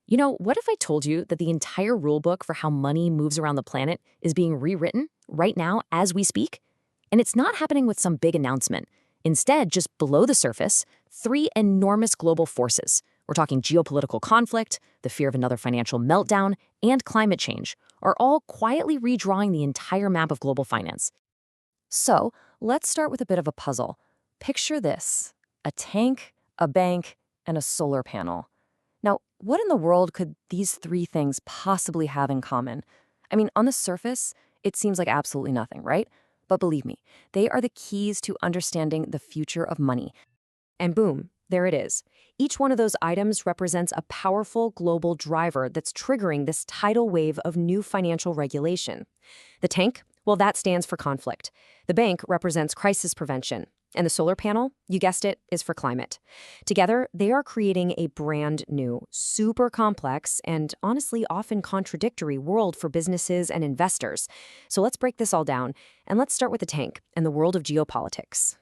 What if I told you that the entire rulebook for how money moves around the planet is being rewritten right now as we speak? And it's not happening with some big announcement. Instead, just below the surface, three enormous global forces. We're talking geopolitical conflict, the fear of another financial meltdown, and climate change are all quietly redrawing the entire map of global finance. So, let's start with a bit of a puzzle. Picture this: a tank, a bank, and a solar panel. Now, what in the world could these three things possibly have in common? I mean, on the surface, it seems like absolutely nothing, right? But believe me, they are the keys to understanding the future of money. And boom, there it is. Each one of those items represents a powerful global driver that's triggering this tidal wave of new financial regulation. The tank, well, that stands for conflict. The bank represents crisis prevention. And the solar panel, you guessed it, is for climate. Together, they are creating a brand new, super complex, and honestly often contradictory world for businesses and investors. So let's break this all down, and let's start with the tank and the world of geopolitics.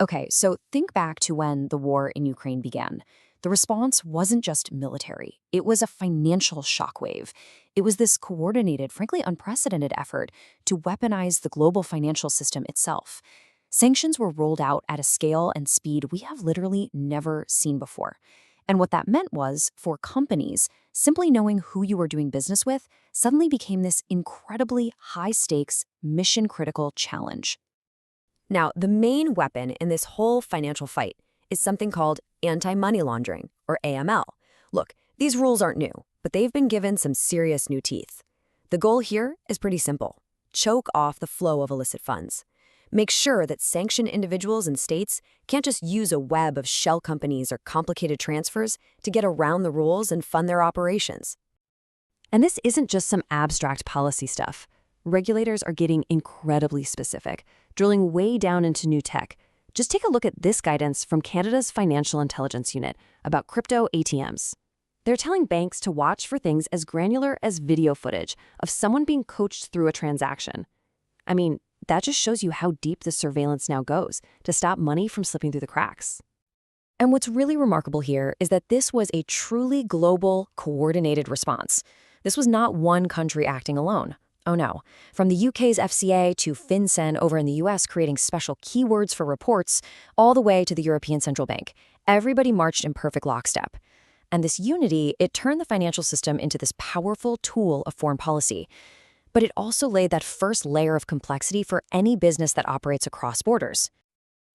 Okay, so think back to when the war in Ukraine began. The response wasn't just military. It was a financial shockwave. It was this coordinated, frankly unprecedented effort to weaponize the global financial system itself. Sanctions were rolled out at a scale and speed we have literally never seen before. And what that meant was, for companies, simply knowing who you were doing business with suddenly became this incredibly high-stakes, mission-critical challenge. Now, the main weapon in this whole financial fight is something called anti-money laundering, or AML. Look, these rules aren't new, but they've been given some serious new teeth. The goal here is pretty simple: choke off the flow of illicit funds. Make sure that sanctioned individuals and states can't just use a web of shell companies or complicated transfers to get around the rules and fund their operations. And this isn't just some abstract policy stuff. Regulators are getting incredibly specific, drilling way down into new tech. Just take a look at this guidance from Canada's Financial Intelligence Unit about crypto ATMs. They're telling banks to watch for things as granular as video footage of someone being coached through a transaction. I mean, that just shows you how deep the surveillance now goes to stop money from slipping through the cracks. And what's really remarkable here is that this was a truly global, coordinated response. This was not one country acting alone. Oh no. From the UK's FCA to FinCEN over in the US creating special keywords for reports, all the way to the European Central Bank, everybody marched in perfect lockstep. And this unity, it turned the financial system into this powerful tool of foreign policy. But it also laid that first layer of complexity for any business that operates across borders.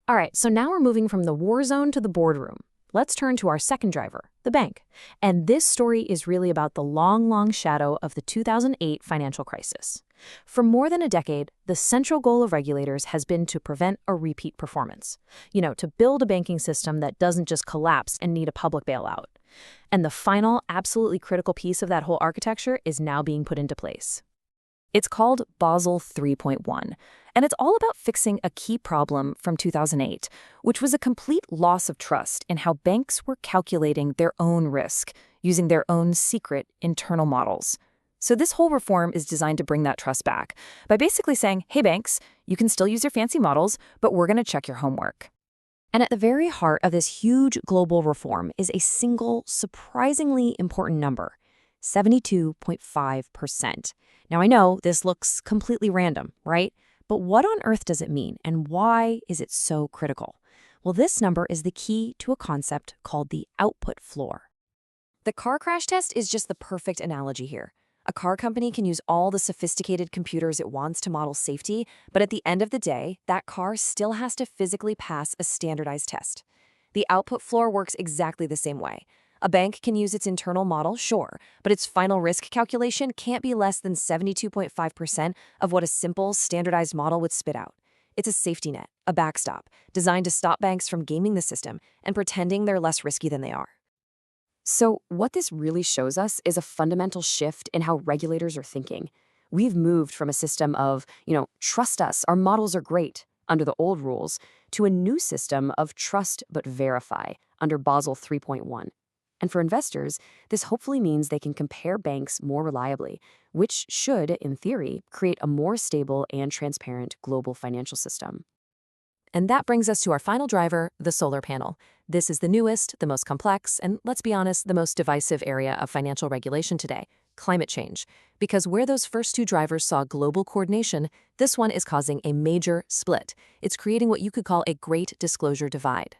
All right, so now we're moving from the war zone to the boardroom. Let's turn to our second driver, the bank. And this story is really about the long, long shadow of the 2008 financial crisis. For more than a decade, the central goal of regulators has been to prevent a repeat performance. To build a banking system that doesn't just collapse and need a public bailout. And the final, absolutely critical piece of that whole architecture is now being put into place. It's called Basel 3.1, and it's all about fixing a key problem from 2008, which was a complete loss of trust in how banks were calculating their own risk, using their own secret internal models. So this whole reform is designed to bring that trust back by basically saying, hey banks, you can still use your fancy models, but we're going to check your homework. And at the very heart of this huge global reform is a single, surprisingly important number: 72.5%. Now, I know this looks completely random, right? But what on earth does it mean, and why is it so critical? Well, this number is the key to a concept called the output floor. The car crash test is just the perfect analogy here. A car company can use all the sophisticated computers it wants to model safety, but at the end of the day, that car still has to physically pass a standardized test. The output floor works exactly the same way. A bank can use its internal model, sure, but its final risk calculation can't be less than 72.5% of what a simple, standardized model would spit out. It's a safety net, a backstop, designed to stop banks from gaming the system and pretending they're less risky than they are. So what this really shows us is a fundamental shift in how regulators are thinking. We've moved from a system of, trust us, our models are great, under the old rules, to a new system of trust but verify, under Basel 3.1. And for investors, this hopefully means they can compare banks more reliably, which should, in theory, create a more stable and transparent global financial system. And that brings us to our final driver, the solar panel. This is the newest, the most complex, and let's be honest, the most divisive area of financial regulation today, climate change. Because where those first two drivers saw global coordination, this one is causing a major split. It's creating what you could call a great disclosure divide.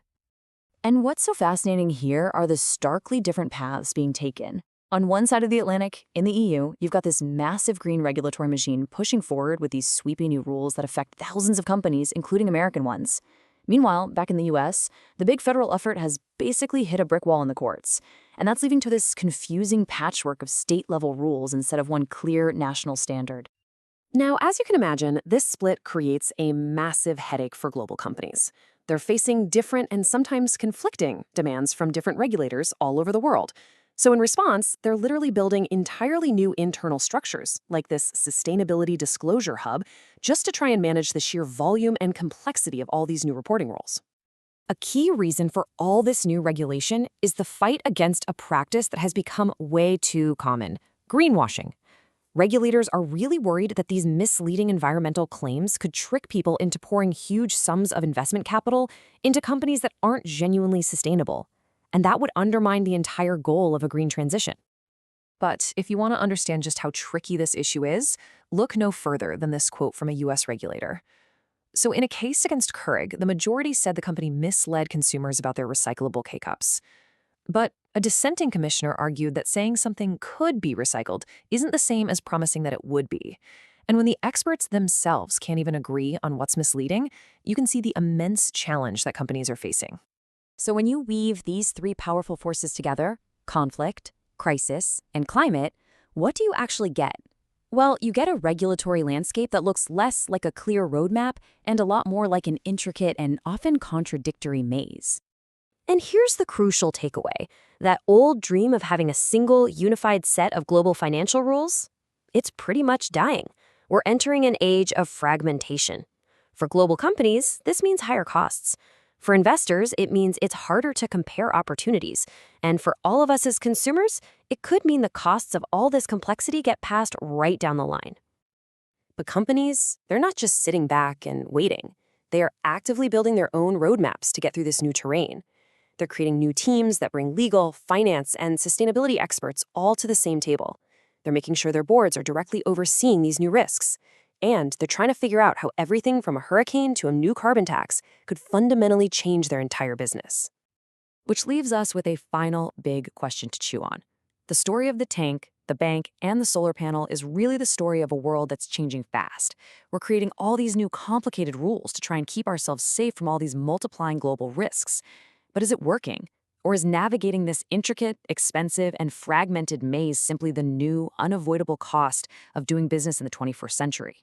And what's so fascinating here are the starkly different paths being taken. On one side of the Atlantic, in the EU, you've got this massive green regulatory machine pushing forward with these sweeping new rules that affect thousands of companies, including American ones. Meanwhile, back in the US, the big federal effort has basically hit a brick wall in the courts. And that's leading to this confusing patchwork of state-level rules instead of one clear national standard. Now, as you can imagine, this split creates a massive headache for global companies. They're facing different and sometimes conflicting demands from different regulators all over the world. So in response, they're literally building entirely new internal structures, like this Sustainability Disclosure Hub, just to try and manage the sheer volume and complexity of all these new reporting rules. A key reason for all this new regulation is the fight against a practice that has become way too common: greenwashing. Regulators are really worried that these misleading environmental claims could trick people into pouring huge sums of investment capital into companies that aren't genuinely sustainable. And that would undermine the entire goal of a green transition. But if you want to understand just how tricky this issue is, look no further than this quote from a US regulator. So in a case against Keurig, the majority said the company misled consumers about their recyclable K-cups. But a dissenting commissioner argued that saying something could be recycled isn't the same as promising that it would be. And when the experts themselves can't even agree on what's misleading, you can see the immense challenge that companies are facing. So when you weave these three powerful forces together, conflict, crisis, and climate, what do you actually get? Well, you get a regulatory landscape that looks less like a clear roadmap and a lot more like an intricate and often contradictory maze. And here's the crucial takeaway: that old dream of having a single, unified set of global financial rules, it's pretty much dying. We're entering an age of fragmentation. For global companies, this means higher costs. For investors, it means it's harder to compare opportunities. And for all of us as consumers, it could mean the costs of all this complexity get passed right down the line. But companies, they're not just sitting back and waiting. They are actively building their own roadmaps to get through this new terrain. They're creating new teams that bring legal, finance, and sustainability experts all to the same table. They're making sure their boards are directly overseeing these new risks. And they're trying to figure out how everything from a hurricane to a new carbon tax could fundamentally change their entire business. Which leaves us with a final big question to chew on. The story of the tank, the bank, and the solar panel is really the story of a world that's changing fast. We're creating all these new complicated rules to try and keep ourselves safe from all these multiplying global risks. But is it working? Or is navigating this intricate, expensive, and fragmented maze simply the new, unavoidable cost of doing business in the 21st century?